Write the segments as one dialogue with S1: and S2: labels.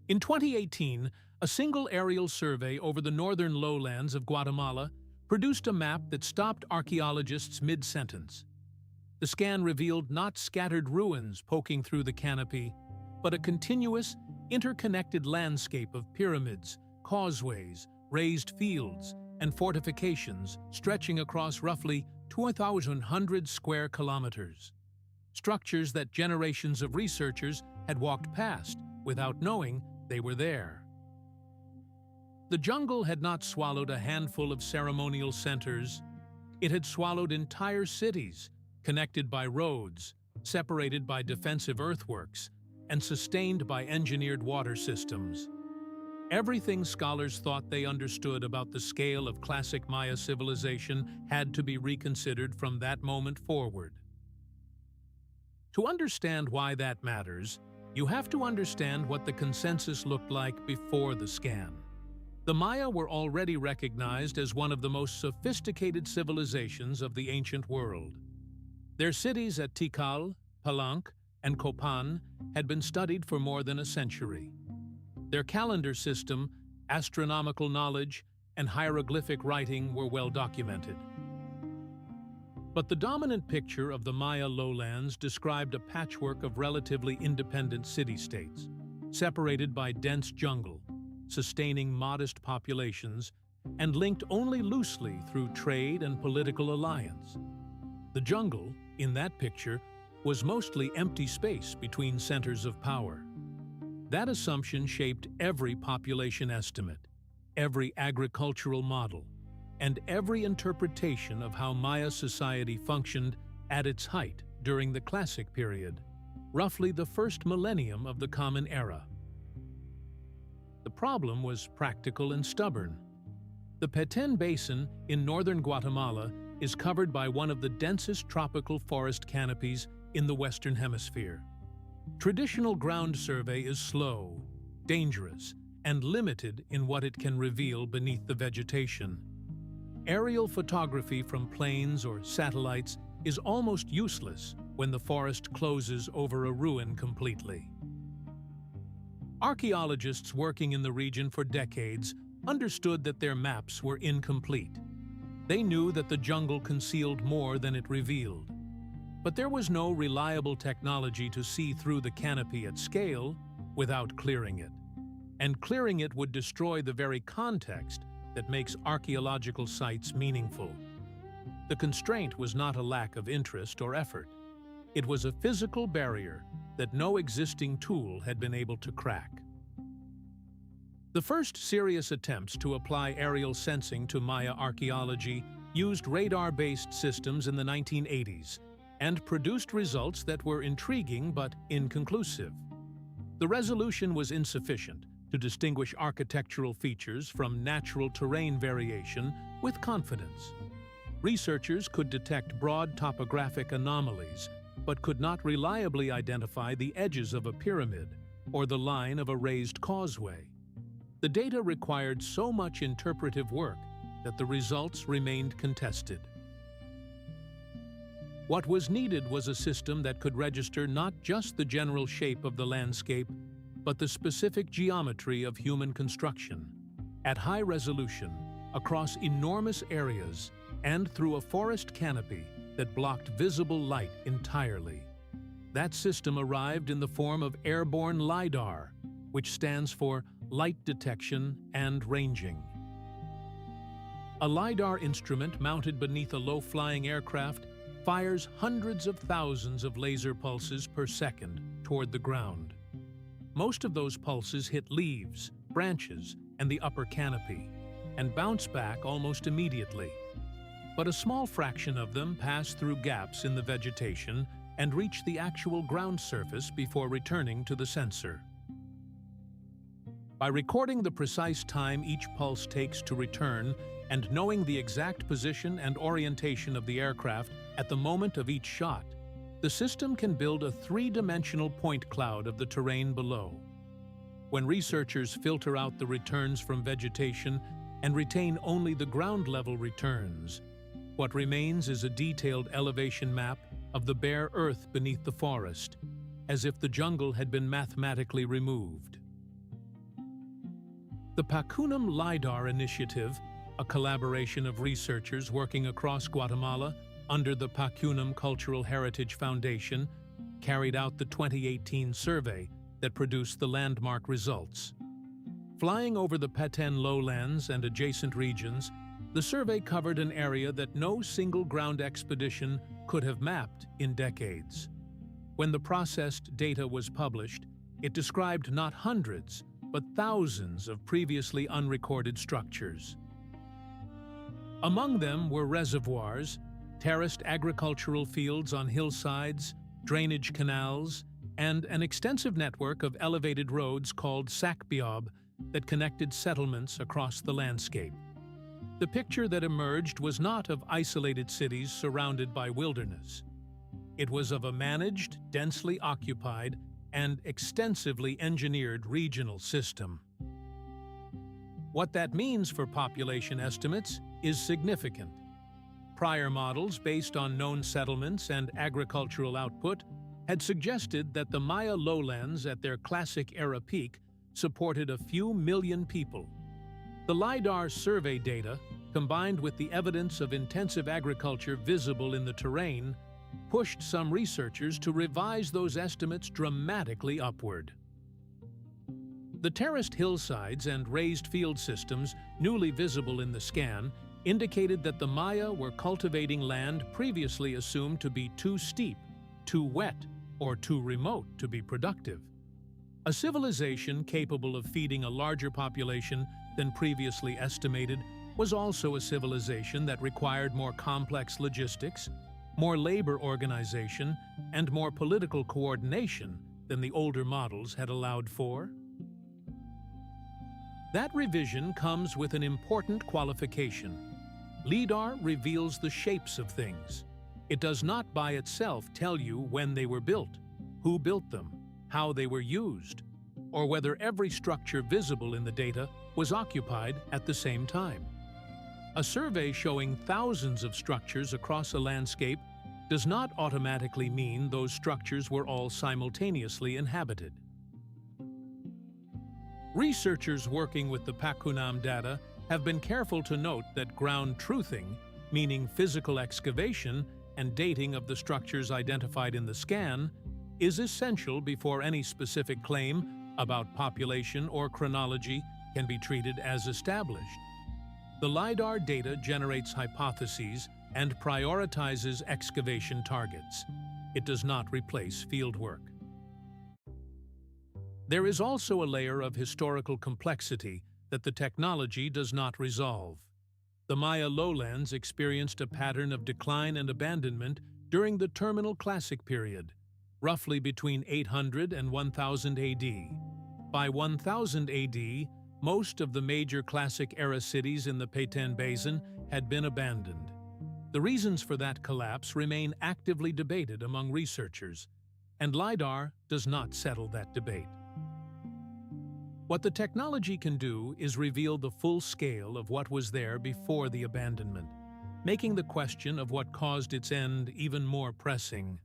S1: In 2018, a single aerial survey over the northern lowlands of Guatemala produced a map that stopped archaeologists mid-sentence. The scan revealed not scattered ruins poking through the canopy, but a continuous, interconnected landscape of pyramids, causeways, raised fields, and fortifications stretching across roughly 2,100 square kilometers. Structures that generations of researchers had walked past without knowing they were there. The jungle had not swallowed a handful of ceremonial centers. It had swallowed entire cities, connected by roads, separated by defensive earthworks, and sustained by engineered water systems. Everything scholars thought they understood about the scale of classic Maya civilization had to be reconsidered from that moment forward. To understand why that matters, you have to understand what the consensus looked like before the scan. The Maya were already recognized as one of the most sophisticated civilizations of the ancient world. Their cities at Tikal, Palenque, and Copan had been studied for more than a century. Their calendar system, astronomical knowledge, and hieroglyphic writing were well documented. But the dominant picture of the Maya lowlands described a patchwork of relatively independent city-states, separated by dense jungle, sustaining modest populations, and linked only loosely through trade and political alliance. The jungle, in that picture, was mostly empty space between centers of power. That assumption shaped every population estimate, every agricultural model, and every interpretation of how Maya society functioned at its height during the Classic period, roughly the first millennium of the Common Era. The problem was practical and stubborn. The Petén Basin in northern Guatemala is covered by one of the densest tropical forest canopies in the Western Hemisphere. Traditional ground survey is slow, dangerous, and limited in what it can reveal beneath the vegetation. Aerial photography from planes or satellites is almost useless when the forest closes over a ruin completely. Archaeologists working in the region for decades understood that their maps were incomplete. They knew that the jungle concealed more than it revealed. But there was no reliable technology to see through the canopy at scale without clearing it. And clearing it would destroy the very context that makes archaeological sites meaningful. The constraint was not a lack of interest or effort. It was a physical barrier that no existing tool had been able to crack. The first serious attempts to apply aerial sensing to Maya archaeology used radar-based systems in the 1980s and produced results that were intriguing but inconclusive. The resolution was insufficient to distinguish architectural features from natural terrain variation with confidence. Researchers could detect broad topographic anomalies, but could not reliably identify the edges of a pyramid or the line of a raised causeway. The data required so much interpretive work that the results remained contested. What was needed was a system that could register not just the general shape of the landscape, but the specific geometry of human construction, at high resolution, across enormous areas, and through a forest canopy that blocked visible light entirely. That system arrived in the form of airborne LiDAR, which stands for Light Detection and Ranging. A LiDAR instrument mounted beneath a low-flying aircraft fires hundreds of thousands of laser pulses per second toward the ground. Most of those pulses hit leaves, branches, and the upper canopy, and bounce back almost immediately. But a small fraction of them pass through gaps in the vegetation and reach the actual ground surface before returning to the sensor. By recording the precise time each pulse takes to return and knowing the exact position and orientation of the aircraft at the moment of each shot, the system can build a three-dimensional point cloud of the terrain below. When researchers filter out the returns from vegetation and retain only the ground-level returns, what remains is a detailed elevation map of the bare earth beneath the forest, as if the jungle had been mathematically removed. The PACUNAM LiDAR initiative, a collaboration of researchers working across Guatemala under the PACUNAM Cultural Heritage Foundation, carried out the 2018 survey that produced the landmark results. Flying over the Petén lowlands and adjacent regions, the survey covered an area that no single ground expedition could have mapped in decades. When the processed data was published, it described not hundreds, but thousands of previously unrecorded structures. Among them were reservoirs, terraced agricultural fields on hillsides, drainage canals, and an extensive network of elevated roads called sakbiob that connected settlements across the landscape. The picture that emerged was not of isolated cities surrounded by wilderness. It was of a managed, densely occupied, and extensively engineered regional system. What that means for population estimates is significant. Prior models based on known settlements and agricultural output had suggested that the Maya lowlands at their classic era peak supported a few million people. The LiDAR survey data, combined with the evidence of intensive agriculture visible in the terrain, pushed some researchers to revise those estimates dramatically upward. The terraced hillsides and raised field systems, newly visible in the scan, indicated that the Maya were cultivating land previously assumed to be too steep, too wet, or too remote to be productive. A civilization capable of feeding a larger population than previously estimated was also a civilization that required more complex logistics, more labor organization, and more political coordination than the older models had allowed for. That revision comes with an important qualification. LiDAR reveals the shapes of things. It does not by itself tell you when they were built, who built them, how they were used, or whether every structure visible in the data was occupied at the same time. A survey showing thousands of structures across a landscape does not automatically mean those structures were all simultaneously inhabited. Researchers working with the PACUNAM data have been careful to note that ground truthing, meaning physical excavation and dating of the structures identified in the scan, is essential before any specific claim about population or chronology can be treated as established. The LiDAR data generates hypotheses and prioritizes excavation targets. It does not replace fieldwork. There is also a layer of historical complexity that the technology does not resolve. The Maya lowlands experienced a pattern of decline and abandonment during the Terminal Classic period, roughly between 800 and 1000 AD. By 1000 AD, most of the major Classic-era cities in the Petén Basin had been abandoned. The reasons for that collapse remain actively debated among researchers, and LiDAR does not settle that debate. What the technology can do is reveal the full scale of what was there before the abandonment, making the question of what caused its end even more pressing.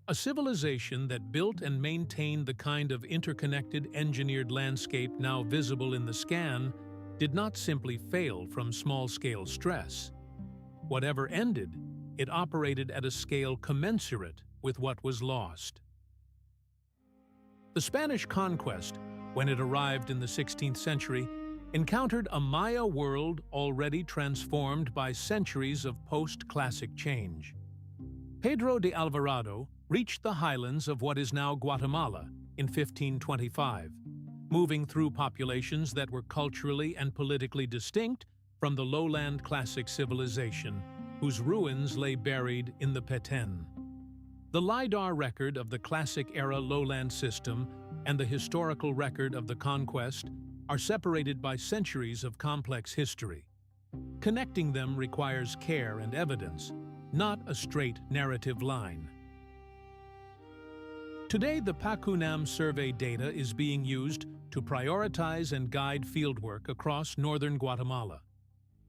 S1: A civilization that built and maintained the kind of interconnected engineered landscape now visible in the scan did not simply fail from small-scale stress. Whatever ended, it operated at a scale commensurate with what was lost. The Spanish conquest, when it arrived in the 16th century, encountered a Maya world already transformed by centuries of post-classic change. Pedro de Alvarado reached the highlands of what is now Guatemala in 1525, moving through populations that were culturally and politically distinct from the lowland classic civilization, whose ruins lay buried in the Petén. The LiDAR record of the classic-era lowland system and the historical record of the conquest are separated by centuries of complex history. Connecting them requires care and evidence, not a straight narrative line. Today, the PACUNAM survey data is being used to prioritize and guide fieldwork across northern Guatemala.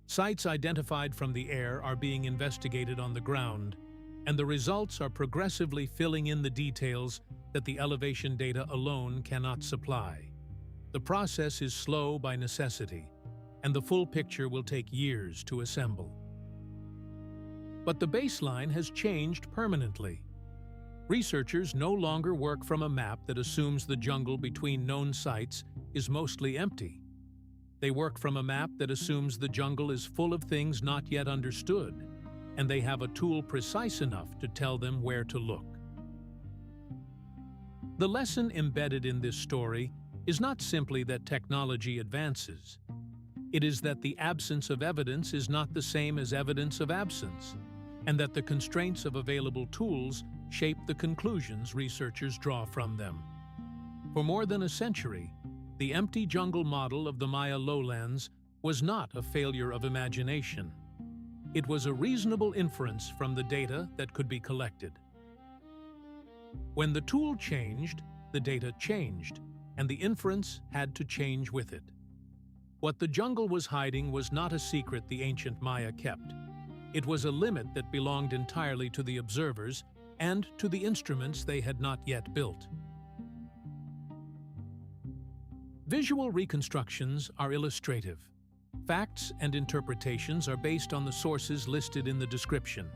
S1: Sites identified from the air are being investigated on the ground, and the results are progressively filling in the details that the elevation data alone cannot supply. The process is slow by necessity, and the full picture will take years to assemble. But the baseline has changed permanently. Researchers no longer work from a map that assumes the jungle between known sites is mostly empty. They work from a map that assumes the jungle is full of things not yet understood, and they have a tool precise enough to tell them where to look. The lesson embedded in this story is not simply that technology advances. It is that the absence of evidence is not the same as evidence of absence, and that the constraints of available tools shape the conclusions researchers draw from them. For more than a century, the empty jungle model of the Maya lowlands was not a failure of imagination. It was a reasonable inference from the data that could be collected. When the tool changed, the data changed, and the inference had to change with it. What the jungle was hiding was not a secret the ancient Maya kept. It was a limit that belonged entirely to the observers and to the instruments they had not yet built. Visual reconstructions are illustrative. Facts and interpretations are based on the sources listed in the description.